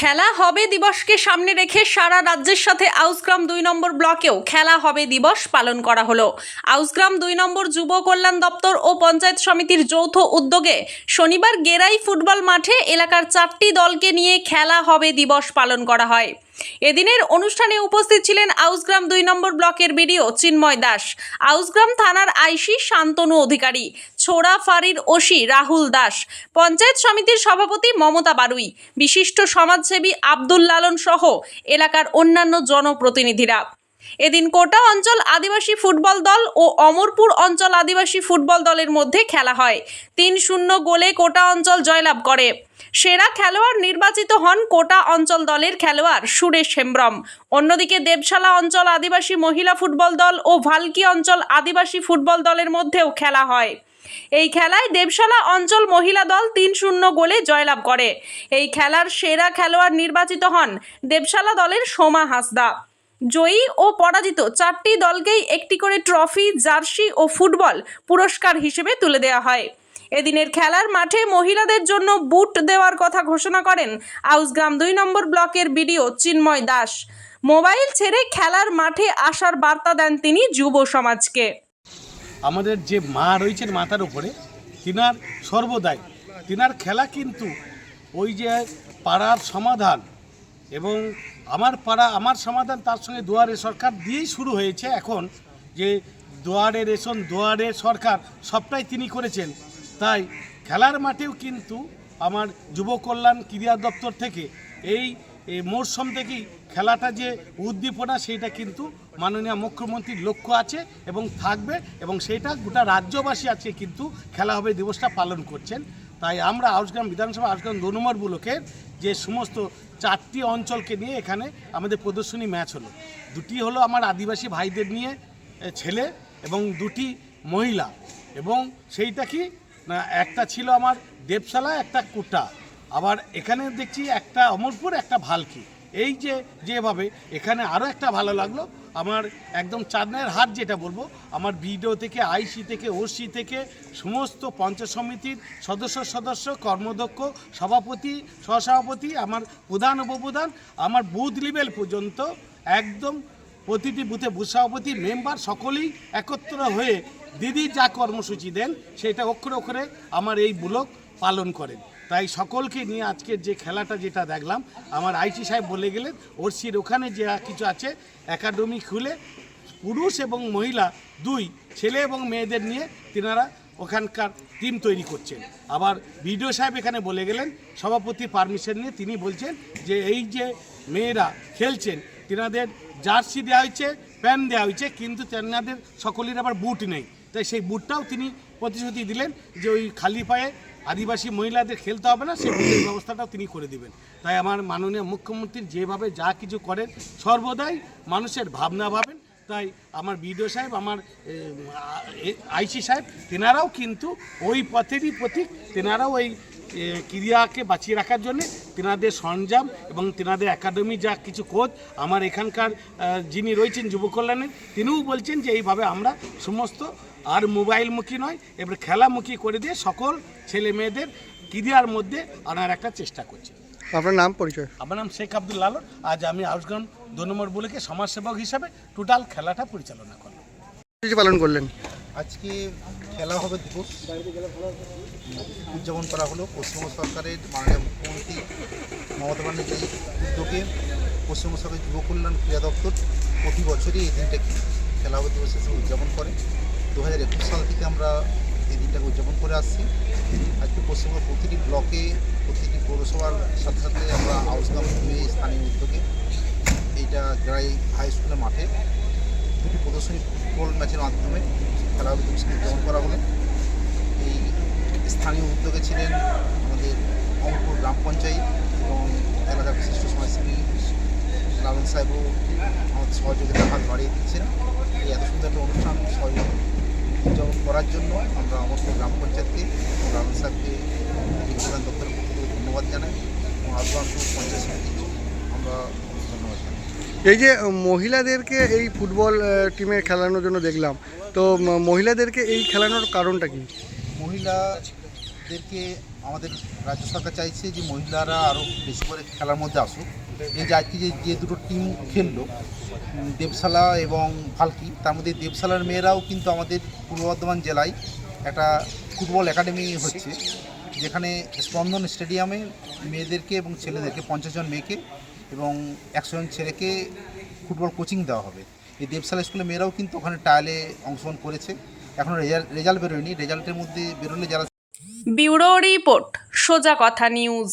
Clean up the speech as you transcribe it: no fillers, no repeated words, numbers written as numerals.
খেলা হবে দিবসকে সামনে রেখে সারা রাজ্যের সাথে আউসগ্রাম 2 নম্বর ব্লকেও খেলা হবে দিবস পালন করা হলো। আউসগ্রাম 2 নম্বর যুব কল্যাণ দপ্তর ও পঞ্চায়েত সমিতির যৌথ উদ্যোগে শনিবার গেরাই ফুটবল মাঠে এলাকার 4টি দলকে নিয়ে খেলা হবে দিবস পালন করা হয়। এদিনের অনুষ্ঠানে উপস্থিত ছিলেন আউসগ্রাম 2 নম্বর ব্লকের বিডিও চিন্ময় দাস, আউসগ্রাম থানার আইসি শান্তনু অধিকারী, ছোড়া ফাঁড়ির ওসি রাহুল দাস, পঞ্চায়েত সমিতির সভাপতি মমতা বারুই, বিশিষ্ট সমাজসেবী আব্দুল লালন সহ এলাকার অন্যান্য জনপ্রতিনিধিরা। এদিন কোটা অঞ্চল আদিবাসী ফুটবল দল ও অমরপুর অঞ্চল আদিবাসী ফুটবল দলের মধ্যে খেলা হয়। 3-0 গোলে কোটা অঞ্চল জয়লাভ করে। সেরা খেলোয়াড় নির্বাচিত হন কোটা অঞ্চল দলের খেলোয়াড় সুরেশ হেমব্রম। অন্যদিকে দেবশালা অঞ্চল আদিবাসী মহিলা ফুটবল দল ও ভালকি অঞ্চল আদিবাসী ফুটবল দলের মধ্যেও খেলা হয়। এই খেলায় দেবশালা অঞ্চল মহিলা দল 3-0 গোলে জয়লাভ করে। এই খেলার সেরা খেলোয়াড় নির্বাচিত হন দেবশালা দলের সোমা হাসদা। জয়ী ও পরাজিত 4টি দলকেই একটি করে ট্রফি, জার্সি ও ফুটবল পুরস্কার হিসেবে তুলে দেওয়া হয়। এদিনের খেলার মাঠে মহিলাদের জন্য বুট দেওয়ার কথা ঘোষণা করেন আউসগ্রাম 2 নম্বর ব্লকের বিডিও চিন্ময় দাস। মোবাইল ছেড়ে খেলার মাঠে আসার বার্তা দেন তিনি যুব সমাজকে। আমাদের যে মা রয়েছেন মাথার উপরে, তিনার সর্বদাই তিনার খেলা কিন্তু ওই যে পাড়ার সমাধান এবং আমার পাড়া আমার সমাধান, তার সঙ্গে দুয়ারে সরকার দিয়েই শুরু হয়েছে। এখন যে দুয়ারে রেশন, দুয়ারে সরকার সবটাই তিনি করেছেন। তাই খেলার মাঠেও কিন্তু আমার যুব কল্যাণ ক্রীড়া দপ্তর থেকে এই মরশুম থেকেই খেলাটা যে উদ্দীপনা, সেইটা কিন্তু মাননীয় মুখ্যমন্ত্রীর লক্ষ্য আছে এবং থাকবে, এবং সেইটা গোটা রাজ্যবাসী আজকে কিন্তু খেলা হবে দিবসটা পালন করছেন। তাই আমরা আউসগ্রাম বিধানসভা আউসগ্রাম 2 নম্বর ব্লকের যে সমস্ত 4টি অঞ্চলকে নিয়ে এখানে আমাদের প্রদর্শনী ম্যাচ হলো। 2টি হলো আমার আদিবাসী ভাইদের নিয়ে ছেলে এবং 2টি মহিলা, এবং সেইটা কি না, একটা ছিল আমার দেবশালা, একটা কোটা, আবার এখানে দেখছি একটা অমরপুর, একটা ভালকি। এই যে যেভাবে এখানে আরও একটা ভালো লাগলো, আমার একদম চাঁদনের হাট যেটা বলবো, আমার বিডিও থেকে, আইসি থেকে, ওসি থেকে, সমস্ত পঞ্চায়েত সমিতির সদস্য, কর্মদক্ষ, সভাপতি, সহসভাপতি, আমার প্রধান, উপপ্রধান, আমার বুথ লেভেল পর্যন্ত একদম প্রতিটি বুথে বুথ সভাপতি, মেম্বার সকলেই একত্র হয়ে দিদি যা কর্মসূচি দেন সেটা অক্ষরে অক্ষরে আমার এই ব্লক পালন করেন। তাই সকলকে নিয়ে আজকের যে খেলাটা যেটা দেখলাম, আমার আইসি সাহেব বলে গেলেন ওরসির ওখানে যে কিছু আছে একাডেমি খুলে পুরুষ এবং মহিলা 2 ছেলে এবং মেয়েদের নিয়ে তিনারা ওখানকার টিম তৈরি করছেন। আবার বিডিও সাহেব এখানে বলে গেলেন সভাপতির পারমিশন নিয়ে তিনি বলছেন যে এই যে মেয়েরা খেলছেন তিনাদের জার্সি দেওয়া হয়েছে, প্যান্ট দেওয়া হয়েছে, কিন্তু তেনাদের সকলের আবার বুট নেই। তাই সেই বুটটাও তিনি প্রতিশ্রুতি দিলেন যে ওই খালি পায়ে আদিবাসী মহিলাদের খেলতে হবে না, সেই বুটের ব্যবস্থাটাও তিনি করে দিবেন। তাই আমার মাননীয় মুখ্যমন্ত্রী যেভাবে যা কিছু করেন সর্বদাই মানুষের ভাবনা ভাবেন। তাই আমার বিডিও সাহেব, আমার আইসি সাহেব, তেনারাও কিন্তু ওই পথেরই প্রতীক। তেনারাও ওই ক্রীড়াকে বাঁচিয়ে রাখার জন্যে তেনাদের সরঞ্জাম এবং তেনাদের একাডেমি যা কিছু কোচ, আমার এখানকার যিনি রয়েছেন যুব কল্যাণের, তিনিও বলছেন যে এইভাবে আমরা সমস্ত আর মোবাইলমুখী নয়, এবার খেলামুখী করে দিয়ে সকল ছেলে মেয়েদের ক্রীড়ার মধ্যে আনার একটা চেষ্টা করছি। আপনার নাম, পরিচয়? আমার নাম শেখ আব্দুল লালন। আজ আমি আউসগ্রাম 2 নম্বর ব্লকে সমাজসেবক হিসাবে টোটাল খেলাটা পরিচালনা করলাম। পালন করলেন আজকে খেলা হবে দিবস উদযাপন করা হলো পশ্চিমবঙ্গ সরকারের মাননীয় মুখ্যমন্ত্রী মমতা ব্যানার্জির উদ্যোগে। পশ্চিমবঙ্গ সরকারের যুব কল্যাণ ক্রীড়া দপ্তর প্রতি বছরই এই দিনটাকে খেলা হবে দিবস হিসেবে উদযাপন করে। 2021 সাল থেকে আমরা এই দিনটাকে উদযাপন করে আসছি। আজকে পশ্চিমবঙ্গের প্রতিটি ব্লকে, প্রতিটি পৌরসভার সাথে সাথে আমরা আউসগ্রাম স্থানীয় উদ্যোগে এইটা গ্রাই হাই স্কুলের মাঠে 2টি প্রদর্শনী ফুটবল ম্যাচের মাধ্যমে খেলা হবে দিবসকে উদযাপন করা হলো। এই স্থানীয় উদ্যোগে ছিলেন আমাদের অমরপুর গ্রাম পঞ্চায়েত এবং এলাকার বিশিষ্ট সমাজসেবী লালন সাহেবও আমাদের সহযোগিতার হাত বাড়িয়ে দিচ্ছেন। এই এত সুন্দর একটা অনুষ্ঠান উদযাপন করার জন্য আমরা অমরপুর গ্রাম পঞ্চায়েতকে এবং লালন সাহেবকে যুবকল্যাণ দপ্তরের পক্ষ থেকে ধন্যবাদ জানাই এবং আদবানপুর পঞ্চায়েত সমিতির আমরা ধন্যবাদ জানাই। এই যে মহিলাদেরকে এই ফুটবল টিমে খেলানোর জন্য দেখলাম, তো মহিলাদেরকে এই খেলানোর কারণটা কি? মহিলাদেরকে আমাদের রাজ্য সরকার চাইছে যে মহিলারা আরও বেশি করে খেলার মধ্যে আসুক। এই যে আজকে যে দুটো টিম খেললো, দেবশালা এবং ভালকি, তার মধ্যে দেবশালার মেয়েরাও কিন্তু আমাদের পূর্ব বর্ধমান জেলায় একটা ফুটবল একাডেমি হচ্ছে, যেখানে স্পন্দন স্টেডিয়ামে মেয়েদেরকে এবং ছেলেদেরকে 50 জন মেয়েকে এবং 100 জন ছেলেকে ফুটবল কোচিং দেওয়া হবে। এই দেবশালা স্কুলের মেয়েরাও কিন্তু ওখানে ট্রায়ালে অংশগ্রহণ করেছে। এখনও রেজাল্ট বেরোয়নি, রেজাল্টের মধ্যে বেরোলে যারা ব্যুরো রিপোর্ট, সোজা কথা নিউজ।